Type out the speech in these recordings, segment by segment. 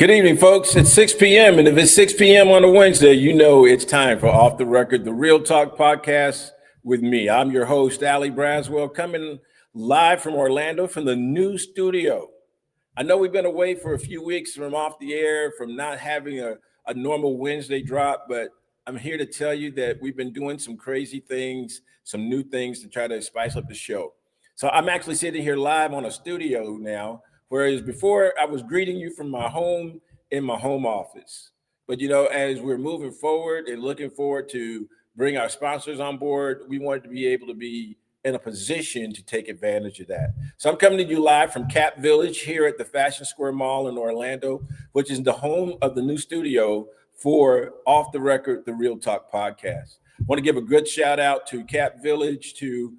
Good evening, folks. It's 6 p.m. And if it's 6 p.m. on a Wednesday, you know it's time for Off the Record, the Real Talk podcast with me. I'm your host, Allie Braswell, coming live from Orlando from the new studio. I know we've been away for a few weeks from off the air, from not having a normal Wednesday drop, but I'm here to tell you that we've been doing some crazy things, some new things to try to spice up the show. So I'm actually sitting here live on a studio now. Whereas before I was greeting you from my home in my home office. But as we're moving forward and looking forward to bring our sponsors on board, we wanted to be able to be in a position to take advantage of that. So I'm coming to you live from Cap Village here at the Fashion Square Mall in Orlando, which is the home of the new studio for Off the Record, the Real Talk podcast. I want to give a good shout out to Cap Village, to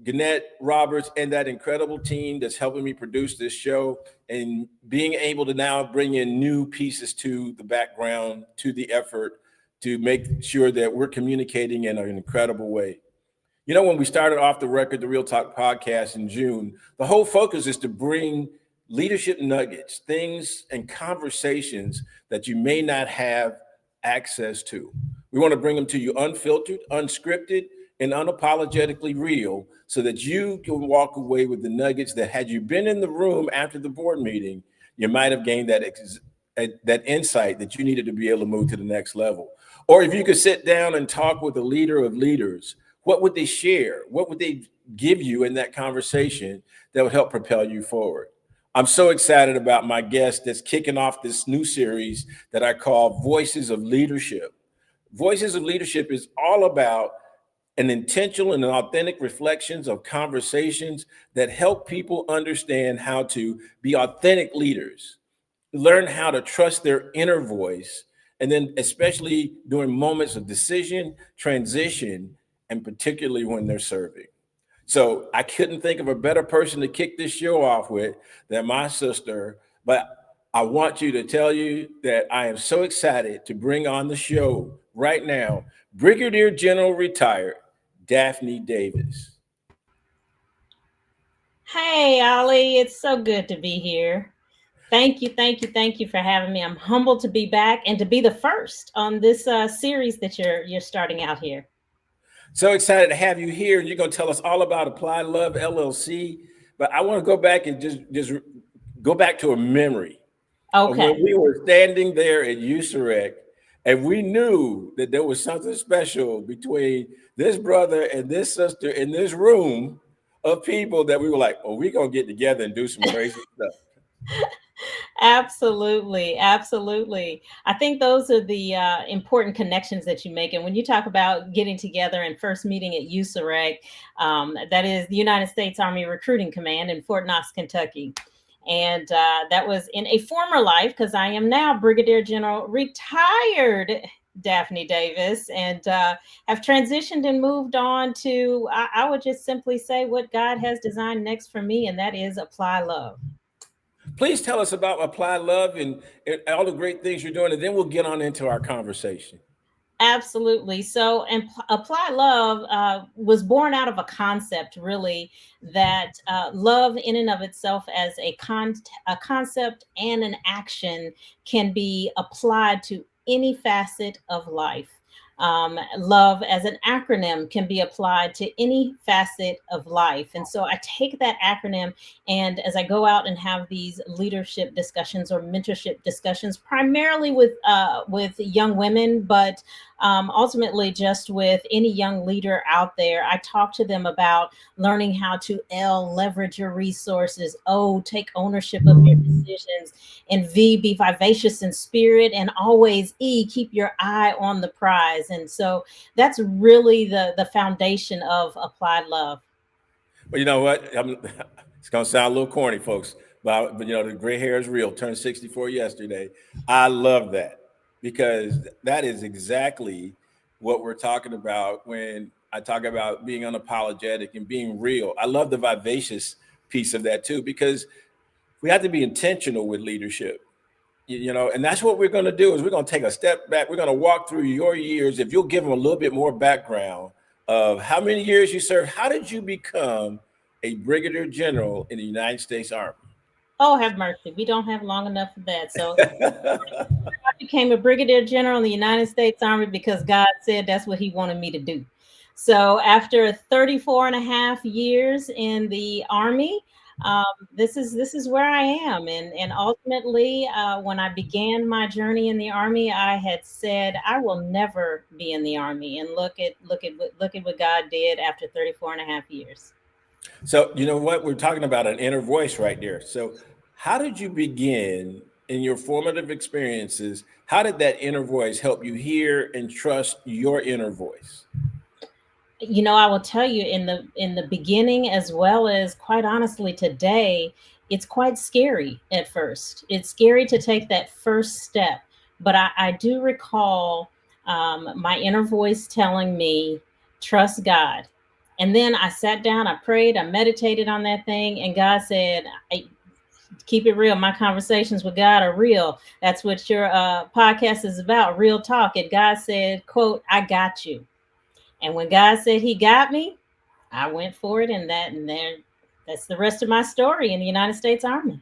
Gannett Roberts, and that incredible team that's helping me produce this show, and being able to now bring in new pieces to the background, to the effort, to make sure that we're communicating in an incredible way. When we started Off the Record, the Real Talk podcast in June, the whole focus is to bring leadership nuggets, things and conversations that you may not have access to. We want to bring them to you unfiltered, unscripted, and unapologetically real, so that you can walk away with the nuggets that, had you been in the room after the board meeting, you might have gained that insight that you needed to be able to move to the next level. Or if you could sit down and talk with a leader of leaders, what would they share? What would they give you in that conversation that would help propel you forward? I'm so excited about my guest that's kicking off this new series that I call Voices of Leadership. Voices of Leadership is all about an intentional and an authentic reflections of conversations that help people understand how to be authentic leaders, learn how to trust their inner voice, and then especially during moments of decision, transition, and particularly when they're serving. So I couldn't think of a better person to kick this show off with than my sister, but I want you to tell you that I am so excited to bring on the show right now, Brigadier General retired, Daphne Davis. Hey, Ollie, it's so good to be here. Thank you for having me. I'm humbled to be back and to be the first on this series that you're starting out here. So excited to have you here. You're going to tell us all about Apply Love LLC. But I want to go back and just go back to a memory of when Okay. we were standing there at USAREC, and we knew that there was something special between this brother and this sister in this room of people, that we were like, oh, we're going to get together and do some crazy stuff. Absolutely, absolutely. I think those are the important connections that you make. And when you talk about getting together and first meeting at USAREC, that is the United States Army Recruiting Command in Fort Knox, Kentucky. And that was in a former life, because I am now Brigadier General retired Daphne Davis, and have transitioned and moved on to, I would just simply say, what God has designed next for me, and that is Apply Love. Please tell us about Apply Love and all the great things you're doing, and then we'll get on into our conversation. Absolutely. So, and Apply Love was born out of a concept, really, that love, in and of itself, as a concept and an action, can be applied to any facet of life. Love, as an acronym, can be applied to any facet of life. And so I take that acronym, and as I go out and have these leadership discussions or mentorship discussions, primarily with young women, but ultimately just with any young leader out there, I talk to them about learning how to leverage your resources, take ownership of your decisions, and V, be vivacious in spirit, and always keep your eye on the prize. And so that's really the foundation of Applied Love. Well, you know what? It's going to sound a little corny, folks, but the gray hair is real. Turned 64 yesterday. I love that, because that is exactly what we're talking about when I talk about being unapologetic and being real. I love the vivacious piece of that too, because we have to be intentional with leadership. And that's what we're going to do. Is we're going to take a step back. We're going to walk through your years. If you'll give them a little bit more background of how many years you served, how did you become a brigadier general in the United States Army? Oh, have mercy. We don't have long enough for that. So I became a brigadier general in the United States Army because God said that's what he wanted me to do. So after 34 and a half years in the Army, um, this is where I am. And ultimately, when I began my journey in the Army, I had said I will never be in the Army. And look at what God did after 34 and a half years. So, you know what? We're talking about an inner voice right there. So, how did you begin in your formative experiences? How did that inner voice help you hear and trust your inner voice? I will tell you, in the beginning, as well as quite honestly today, it's quite scary at first. It's scary to take that first step, but I do recall my inner voice telling me, trust God. And then I sat down, I prayed, I meditated on that thing, and God said, keep it real. My conversations with God are real. That's what your podcast is about, real talk. And God said, quote, I got you. And when God said he got me, I went for it, that's the rest of my story in the United States Army.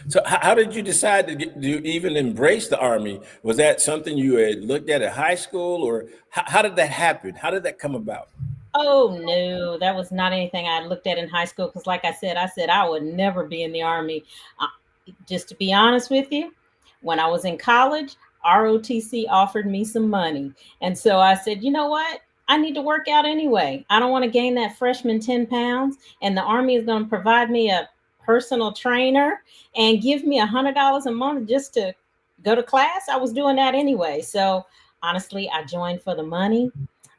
So, how did you decide to even embrace the Army? Was that something you had looked at high school, or how did that happen? How did that come about? Oh no, that was not anything I looked at in high school because, like I said I would never be in the Army. Uh, just to be honest with you, when I was in college, ROTC offered me some money. And so I said, you know what? I need to work out anyway. I don't want to gain that freshman 10 pounds. And the Army is going to provide me a personal trainer and give me $100 a month just to go to class. I was doing that anyway. So honestly, I joined for the money.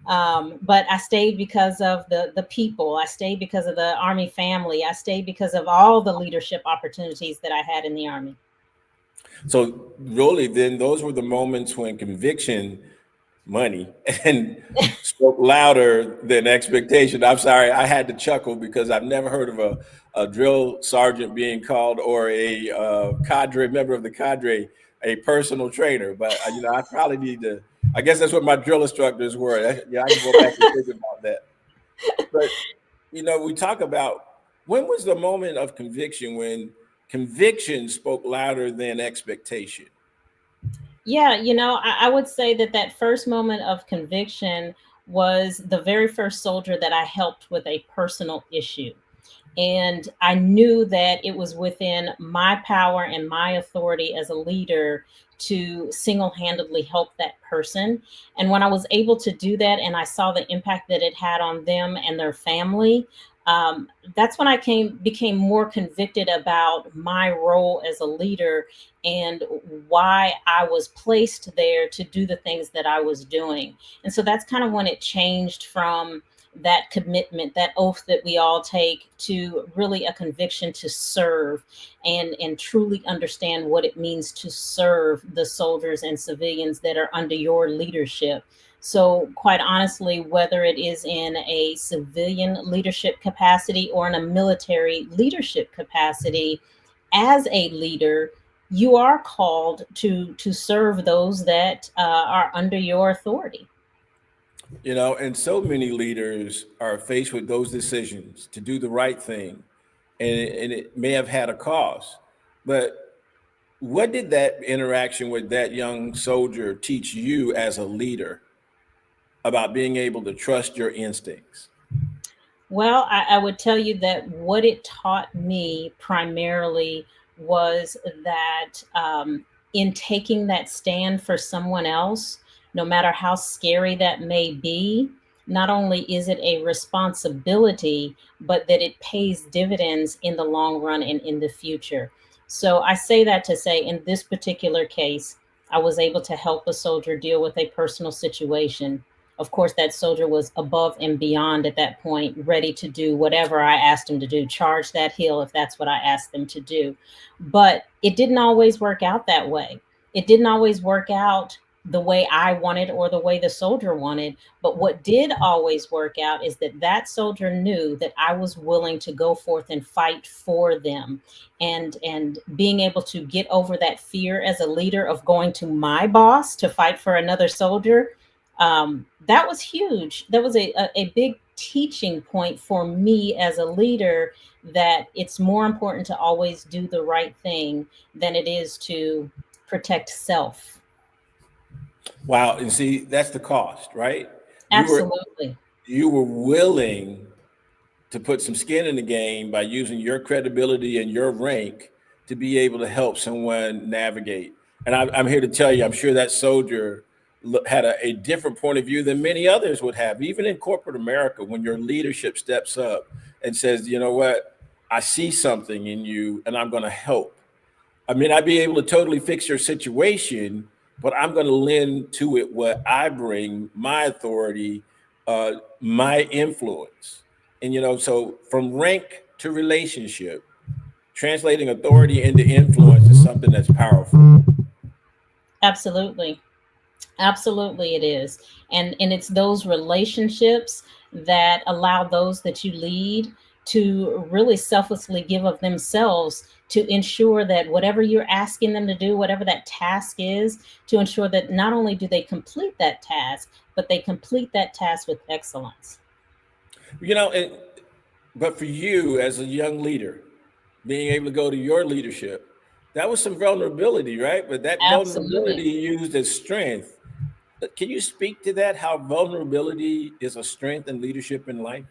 But I stayed because of the people. I stayed because of the Army family. I stayed because of all the leadership opportunities that I had in the Army. So, really, then those were the moments when conviction, money, and spoke louder than expectation. I'm sorry, I had to chuckle because I've never heard of a drill sergeant being called, or a cadre member of the cadre, a personal trainer. But I probably need to. I guess that's what my drill instructors were. Yeah, I can go back and think about that. But we talk about, when was the moment of conviction when conviction spoke louder than expectation? Yeah, I would say that first moment of conviction was the very first soldier that I helped with a personal issue. And I knew that it was within my power and my authority as a leader to single handedly help that person. And when I was able to do that and I saw the impact that it had on them and their family, that's when I became more convicted about my role as a leader and why I was placed there to do the things that I was doing. And so that's kind of when it changed from that commitment, that oath that we all take, to really a conviction to serve and truly understand what it means to serve the soldiers and civilians that are under your leadership. So, quite honestly, whether it is in a civilian leadership capacity or in a military leadership capacity, as a leader, you are called to serve those that are under your authority. And so many leaders are faced with those decisions to do the right thing, and it may have had a cost. But what did that interaction with that young soldier teach you as a leader about being able to trust your instincts? Well, I would tell you that what it taught me primarily was that in taking that stand for someone else, no matter how scary that may be, not only is it a responsibility, but that it pays dividends in the long run and in the future. So I say that to say, in this particular case, I was able to help a soldier deal with a personal situation. Of course, that soldier was above and beyond at that point, ready to do whatever I asked him to do, charge that hill if that's what I asked them to do. But it didn't always work out that way. It didn't always work out the way I wanted or the way the soldier wanted. But what did always work out is that soldier knew that I was willing to go forth and fight for them, and being able to get over that fear as a leader of going to my boss to fight for another soldier. That was huge. That was a big teaching point for me as a leader, that it's more important to always do the right thing than it is to protect self. Wow, and see, that's the cost, right? You were Absolutely. you were willing to put some skin in the game by using your credibility and your rank to be able to help someone navigate. And I'm here to tell you, I'm sure that soldier had a different point of view than many others would have, even in corporate America, when your leadership steps up and says, you know what, I see something in you and I'm going to help. I mean, I'd be able to totally fix your situation, but I'm going to lend to it what I bring, my authority, my influence. And, so from rank to relationship, translating authority into influence is something that's powerful. Absolutely. Absolutely, it is. And it's those relationships that allow those that you lead to really selflessly give of themselves to ensure that whatever you're asking them to do, whatever that task is, to ensure that not only do they complete that task, but they complete that task with excellence. And, but for you as a young leader, being able to go to your leadership, that was some vulnerability, right? But that Absolutely. vulnerability you used as strength. Can you speak to that? How vulnerability is a strength in leadership in life?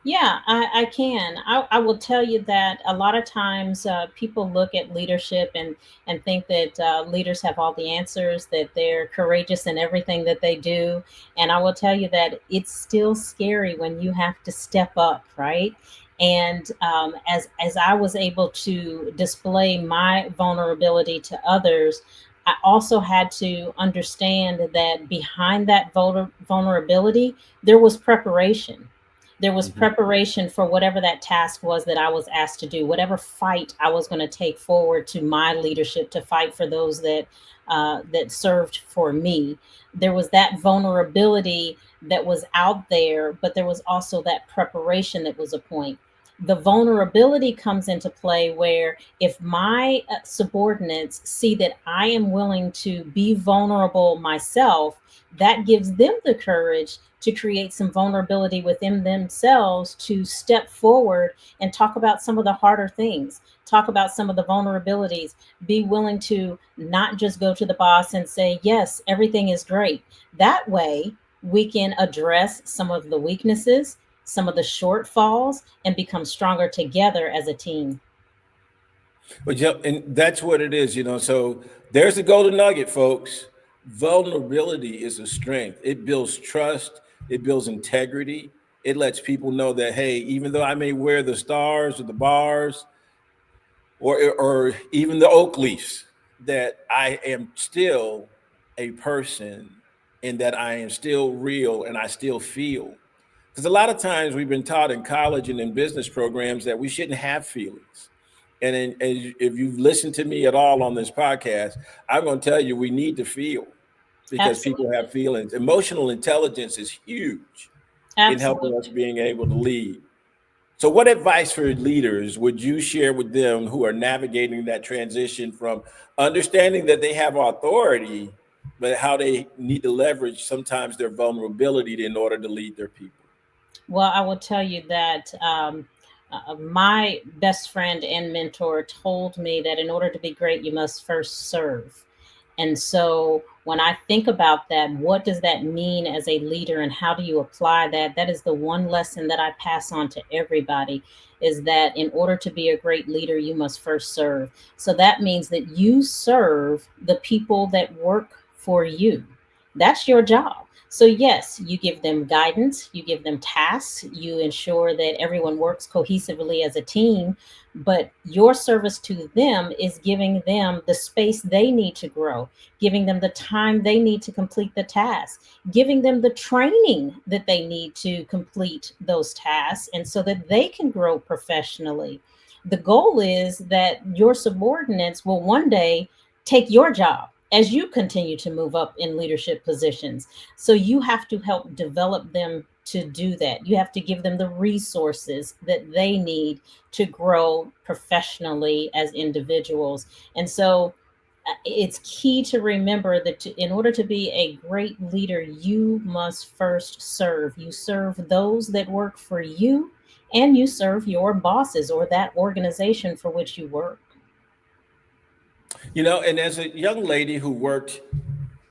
Yeah, I can. I will tell you that a lot of times people look at leadership and think that leaders have all the answers, that they're courageous in everything that they do. And I will tell you that it's still scary when you have to step up, right? And as I was able to display my vulnerability to others, I also had to understand that behind that vulnerability, there was preparation. There was Mhm. preparation for whatever that task was that I was asked to do, whatever fight I was going to take forward to my leadership to fight for those that served for me. There was that vulnerability that was out there, but there was also that preparation that was a point. The vulnerability comes into play where if my subordinates see that I am willing to be vulnerable myself, that gives them the courage to create some vulnerability within themselves to step forward and talk about some of the harder things, talk about some of the vulnerabilities, be willing to not just go to the boss and say, yes, everything is great. That way, we can address some of the weaknesses, some of the shortfalls, and become stronger together as a team. But yeah, and that's what it is. So there's the golden nugget, folks. Vulnerability is a strength. It builds trust. It builds integrity. It lets people know that, hey, even though I may wear the stars or the bars or even the oak leaves, that I am still a person and that I am still real and I still feel. Because a lot of times we've been taught in college and in business programs that we shouldn't have feelings. And if you've listened to me at all on this podcast, I'm going to tell you we need to feel because people Absolutely. have feelings. Emotional intelligence is huge in helping us Absolutely. being able to lead. So, what advice for leaders would you share with them who are navigating that transition from understanding that they have authority, but how they need to leverage sometimes their vulnerability in order to lead their people? Well, I will tell you that my best friend and mentor told me that in order to be great, you must first serve. And so when I think about that, what does that mean as a leader and how do you apply that? That is the one lesson that I pass on to everybody, is that in order to be a great leader, you must first serve. So that means that you serve the people that work for you. That's your job. So, yes, you give them guidance, you give them tasks, you ensure that everyone works cohesively as a team, but your service to them is giving them the space they need to grow, giving them the time they need to complete the task, giving them the training that they need to complete those tasks, and so that they can grow professionally. The goal is that your subordinates will one day take your job as you continue to move up in leadership positions. So you have to help develop them to do that. You have to give them the resources that they need to grow professionally as individuals. And so it's key to remember that in order to be a great leader, you must first serve. You serve those that work for you, and you serve your bosses or that organization for which you work. And as a young lady who worked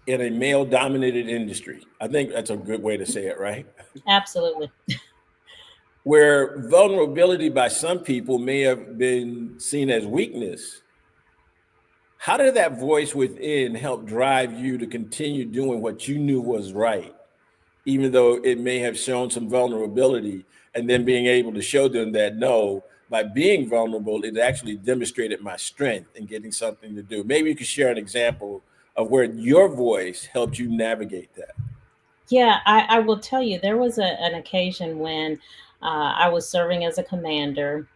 in a male dominated industry, I think that's a good way to say it, right? Absolutely. Where vulnerability by some people may have been seen as weakness. How did that voice within help drive you to continue doing what you knew was right, even though it may have shown some vulnerability, and then being able to show them that no, by being vulnerable, it actually demonstrated my strength in getting something to do? Maybe you could share an example of where your voice helped you navigate that. Yeah, I will tell you, there was an occasion when I was serving as a commander,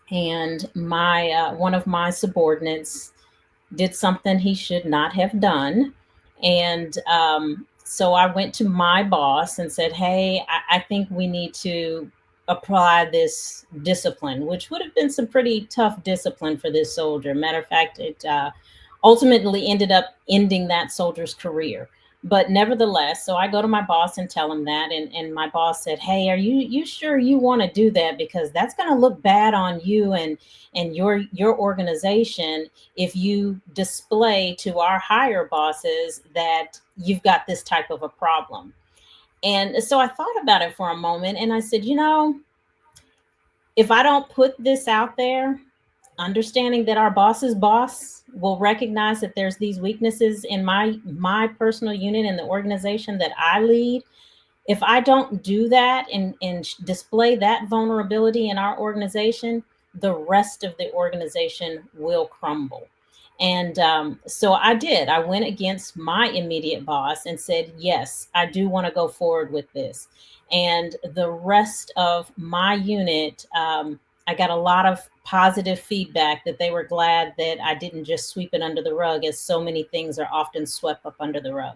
and my one of my subordinates did something he should not have done. And so I went to my boss and said, "Hey, I think we need to apply this discipline," which would have been some pretty tough discipline for this soldier. Matter of fact, it ultimately ended up ending that soldier's career. But nevertheless, so I go to my boss and tell him that, and my boss said, "Hey, are you sure you want to do that? Because that's going to look bad on you and your organization if you display to our higher bosses that you've got this type of a problem." And so I thought about it for a moment and I said, if I don't put this out there, understanding that our boss's boss will recognize that there's these weaknesses in my personal unit and the organization that I lead, if I don't do that and display that vulnerability in our organization, the rest of the organization will crumble. And so I did. I went against my immediate boss and said, yes, I do want to go forward with this. And the rest of my unit, I got a lot of positive feedback that they were glad that I didn't just sweep it under the rug, as so many things are often swept up under the rug.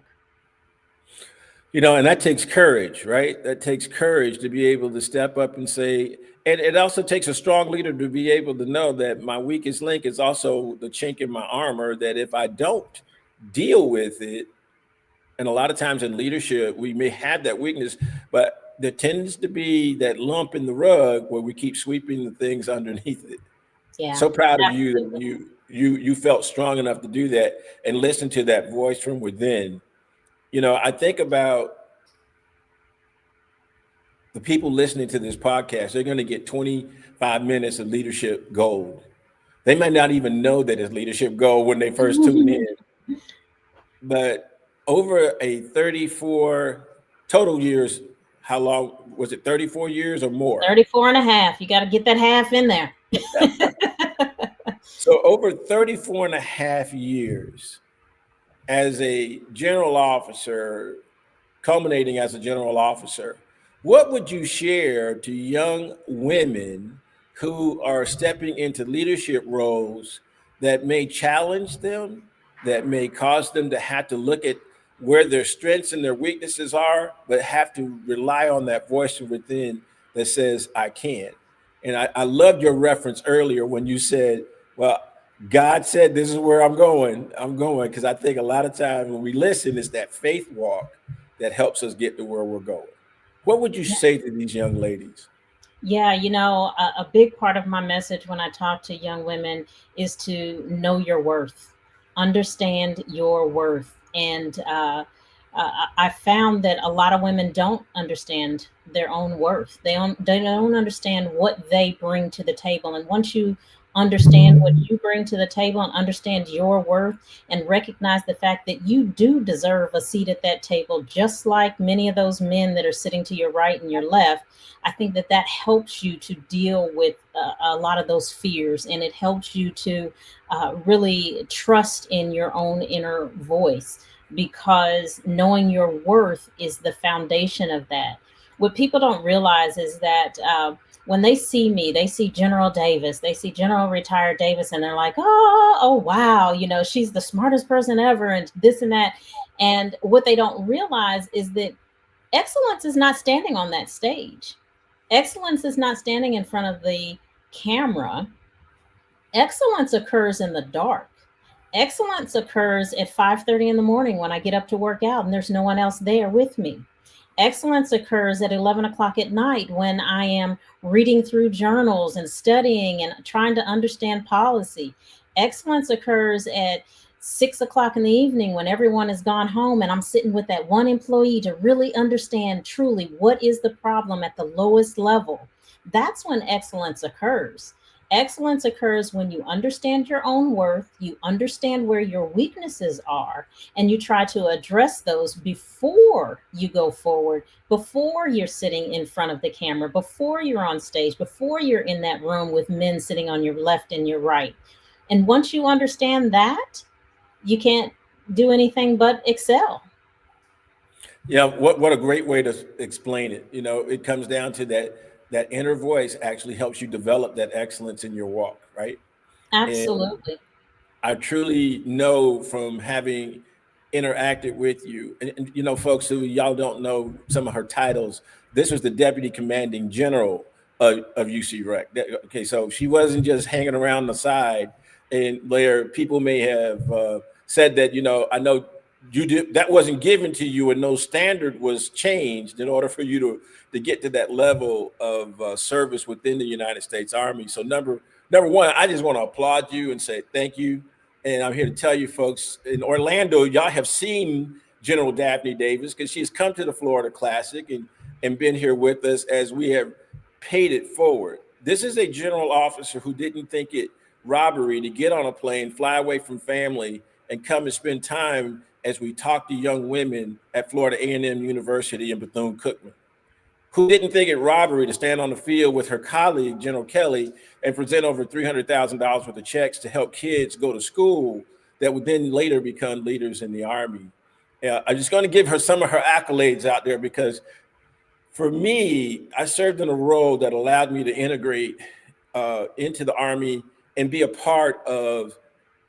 And that takes courage, right? That takes courage to be able to step up and say, and it also takes a strong leader to be able to know that my weakest link is also the chink in my armor, that if I don't deal with it, and a lot of times in leadership, we may have that weakness, but there tends to be that lump in the rug where we keep sweeping the things underneath it. Yeah, So proud of you that absolutely. you felt strong enough to do that and listen to that voice from within. I think about the people listening to this podcast. They're going to get 25 minutes of leadership gold. They might not even know that it's leadership gold when they first tune in, but over a 34 total years, how long was it? 34 years or more? 34 and a half. You got to get that half in there. So over 34 and a half years as a general officer, culminating as a general officer, what would you share to young women who are stepping into leadership roles that may challenge them, that may cause them to have to look at where their strengths and their weaknesses are, but have to rely on that voice from within that says, I can't? And I loved your reference earlier when you said, well, God said, this is where I'm going. I'm going. Because I think a lot of times when we listen, it's that faith walk that helps us get to where we're going. What would you say to these young ladies? Yeah, a big part of my message when I talk to young women is to know your worth, understand your worth. And I found that a lot of women don't understand their own worth. They don't understand what they bring to the table. And once you understand what you bring to the table and understand your worth and recognize the fact that you do deserve a seat at that table, just like many of those men that are sitting to your right and your left, I think that that helps you to deal with a lot of those fears, and it helps you to really trust in your own inner voice, because knowing your worth is the foundation of that. What people don't realize is that when they see me, they see General Davis, they see General Retired Davis, and they're like, oh, wow, she's the smartest person ever, and this and that. And what they don't realize is that excellence is not standing on that stage. Excellence is not standing in front of the camera. Excellence occurs in the dark. Excellence occurs at 5:30 in the morning when I get up to work out and there's no one else there with me. Excellence occurs at 11 o'clock at night when I am reading through journals and studying and trying to understand policy. Excellence occurs at 6 o'clock in the evening when everyone has gone home and I'm sitting with that one employee to really understand truly what is the problem at the lowest level. That's when excellence occurs. Excellence occurs when you understand your own worth, you understand where your weaknesses are, and you try to address those before you go forward, before you're sitting in front of the camera, before you're on stage, before you're in that room with men sitting on your left and your right. And once you understand that, you can't do anything but excel. Yeah, what a great way to explain it. It comes down to that inner voice actually helps you develop that excellence in your walk, right? And Absolutely. I truly know from having interacted with you, and folks who y'all don't know some of her titles. This was the Deputy Commanding General of UC Rec. Okay, so she wasn't just hanging around the side, and where people may have said that, I know you did that wasn't given to you, and no standard was changed in order for you to get to that level of service within the United States Army. So number one, I just want to applaud you and say thank you. And I'm here to tell you folks in Orlando, y'all have seen General Daphne Davis because she's come to the Florida Classic and been here with us as we have paid it forward. This is a general officer who didn't think it robbery to get on a plane, fly away from family, and come and spend time as we talk to young women at Florida A&M University in Bethune-Cookman, who didn't think it robbery to stand on the field with her colleague, General Kelly, and present over $300,000 worth of checks to help kids go to school that would then later become leaders in the Army. I'm just going to give her some of her accolades out there because for me, I served in a role that allowed me to integrate into the Army and be a part of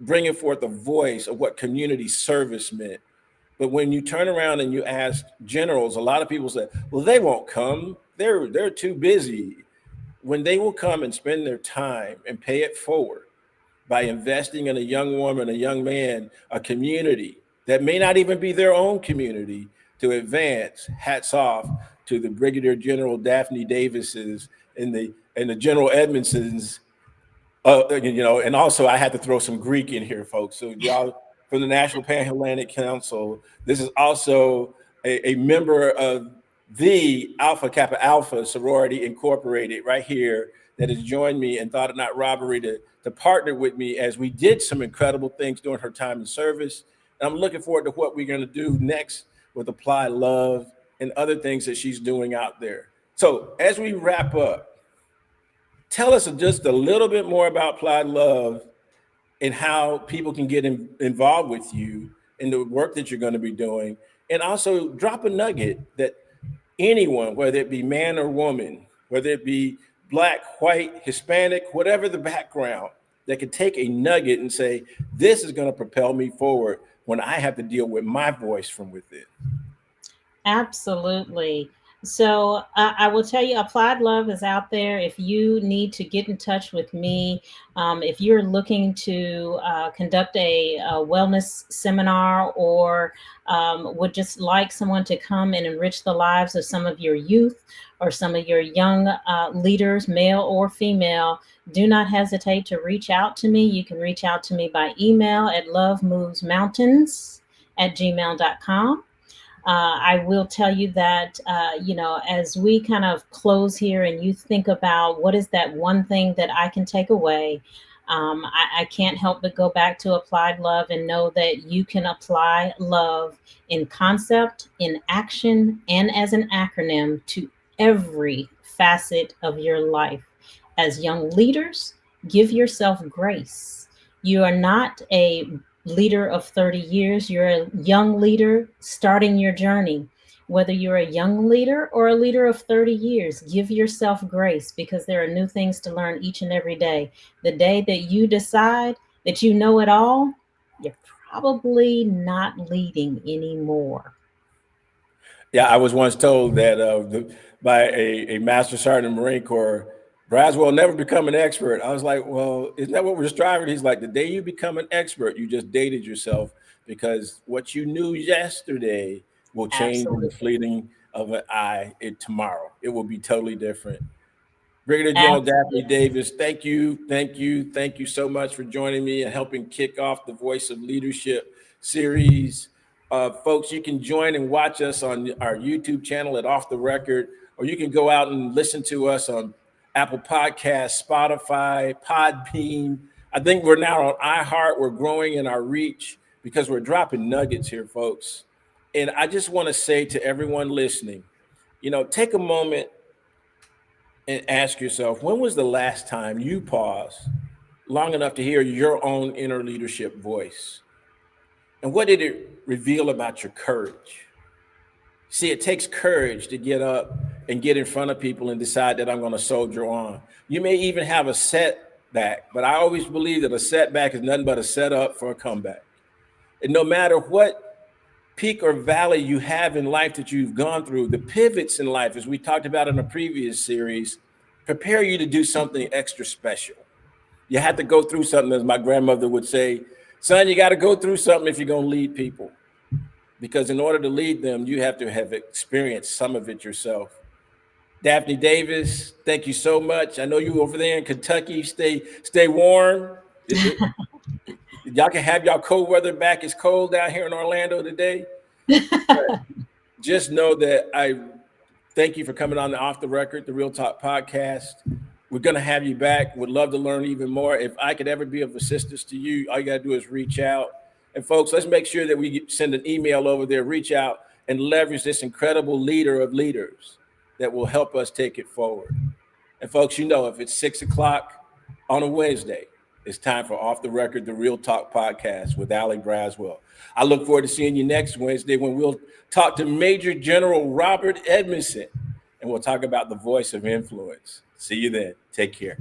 bringing forth a voice of what community service meant. But when you turn around and you ask generals, a lot of people say, "Well, they won't come. They're too busy." When they will come and spend their time and pay it forward by investing in a young woman, a young man, a community that may not even be their own community to advance, hats off to the Brigadier General Daphne Davises and the General Edmondsons. And also I had to throw some Greek in here, folks. So y'all from the National Pan-Hellenic Council, this is also a member of the Alpha Kappa Alpha Sorority Incorporated right here that has joined me and thought it not robbery to partner with me as we did some incredible things during her time in service. And I'm looking forward to what we're going to do next with Apply Love and other things that she's doing out there. So as we wrap up, tell us just a little bit more about Applied Love and how people can get involved with you in the work that you're going to be doing. And also drop a nugget that anyone, whether it be man or woman, whether it be Black, white, Hispanic, whatever the background, that can take a nugget and say, this is going to propel me forward when I have to deal with my voice from within. Absolutely. So I will tell you, Applied Love is out there. If you need to get in touch with me, if you're looking to conduct a wellness seminar or would just like someone to come and enrich the lives of some of your youth or some of your young leaders, male or female, do not hesitate to reach out to me. You can reach out to me by email at lovemovesmountains@gmail.com. I will tell you that, as we kind of close here and you think about what is that one thing that I can take away, I can't help but go back to Applied Love and know that you can apply love in concept, in action, and as an acronym to every facet of your life. As young leaders, give yourself grace. You are not a leader of 30 years, you're a young leader starting your journey. Whether you're a young leader or a leader of 30 years, give yourself grace because there are new things to learn each and every day. The day that you decide that you know it all, you're probably not leading anymore. Yeah, I was once told that by a Master Sergeant in the Marine Corps Braswell never become an expert. I was like, well, isn't that what we're striving? He's like, the day you become an expert, you just dated yourself because what you knew yesterday will change in the Absolutely. fleeting of an eye tomorrow. It will be totally different. Brigadier General Daphne Absolutely. Davis, thank you so much for joining me and helping kick off the Voice of Leadership series. Folks, you can join and watch us on our YouTube channel at Off the Record, or you can go out and listen to us on Apple Podcasts, Spotify, Podbean. I think we're now on iHeart. We're growing in our reach because we're dropping nuggets here, folks. And I just want to say to everyone listening, take a moment and ask yourself, when was the last time you paused long enough to hear your own inner leadership voice? And what did it reveal about your courage? See, it takes courage to get up and get in front of people and decide that I'm going to soldier on. You may even have a setback, but I always believe that a setback is nothing but a setup for a comeback. And no matter what peak or valley you have in life that you've gone through, the pivots in life, as we talked about in a previous series, prepare you to do something extra special. You have to go through something, as my grandmother would say, son, you got to go through something if you're going to lead people. Because in order to lead them, you have to have experienced some of it yourself. Daphne Davis, thank you so much. I know you over there in Kentucky. Stay warm. Y'all can have y'all cold weather back. It's cold down here in Orlando today. Just know that I thank you for coming on the Off the Record, the Real Talk podcast. We're going to have you back. Would love to learn even more. If I could ever be of assistance to you, all you got to do is reach out. And folks, let's make sure that we send an email over there, reach out, and leverage this incredible leader of leaders that will help us take it forward. And folks, if it's 6:00 on a Wednesday, it's time for Off the Record, the Real Talk podcast with Allie Braswell. I look forward to seeing you next Wednesday when we'll talk to Major General Robert Edmondson, and we'll talk about the voice of influence. See you then. Take care.